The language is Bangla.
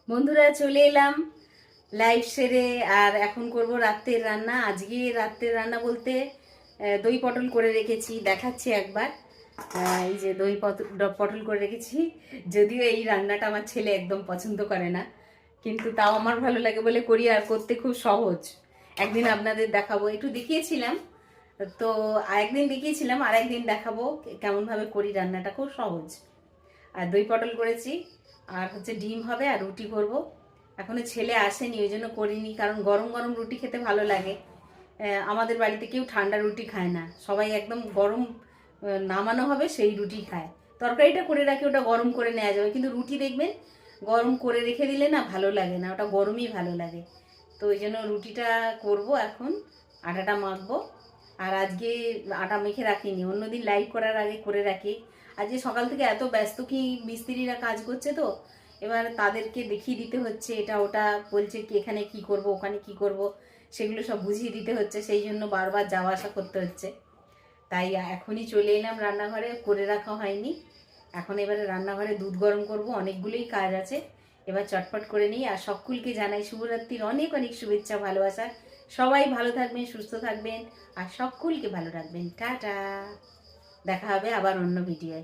বন্ধুরা চলে এলাম লাইভ সেরে। আর এখন করব রাত্রের রান্না। আজকে রাত্রের রান্না বলতে দই পটল করে রেখেছি, দেখাচ্ছি একবার। এই যে দই পটল করে রেখেছি। যদিও এই রান্নাটা আমার ছেলে একদম পছন্দ করে না, কিন্তু তাও আমার ভালো লাগে বলে করি, আর করতে খুব সহজ। একদিন আপনাদের দেখাবো, একটু দেখিয়েছিলাম তো, একদিন দেখিয়েছিলাম, আর একদিন দেখাবো কেমনভাবে করি। রান্নাটা খুব সহজ। আর দই পটল করেছি, আর হচ্ছে ডিম হবে, আর রুটি করব। এখনো ছেলে আসেনি, ওই জন্য করিনি, কারণ গরম গরম রুটি খেতে ভালো লাগে। আমাদের বাড়িতে কেউ ঠান্ডা রুটি খায় না, সবাই একদম গরম নামানো হবে সেই রুটি খায়। তরকারিটা করে রাখি, ওটা গরম করে নেওয়া যাবে, কিন্তু রুটি দেখবেন গরম করে রেখে দিলে না ভালো লাগে না, ওটা গরমই ভালো লাগে। তো ওই জন্য রুটিটা করব এখন, আটাটা মাখবো। আর আজকে আটা মেখে রাখিনি, অন্যদিন লাইভ করার আগে করে রাখি। আজকে সকাল থেকে এত ব্যস্ত, কি মিস্ত্রিরা কাজ করছে তো, এবার তাদেরকে দেখিয়ে দিতে হচ্ছে, এটা ওটা বলছে কি এখানে কি করব ওখানে কি করব, সেগুলো সব বুঝিয়ে দিতে হচ্ছে, সেই জন্য বারবার যাওয়া আসা করতে হচ্ছে। তাই এখনই চলে এলাম রান্নাঘরে, করে রাখা হয়নি। এখন এবারে রান্নাঘরে দুধ গরম করব, অনেকগুলোই কাজ আছে, এবার চটপট করে নিই। আর সকলকে জানাই শুভরাত্রির অনেক অনেক শুভেচ্ছা, ভালোবাসা। সবাই ভালো থাকবেন, সুস্থ থাকবেন, আর সকলকে ভালো রাখবেন। টাটা, দেখা হবে আবার অন্য ভিডিওয়।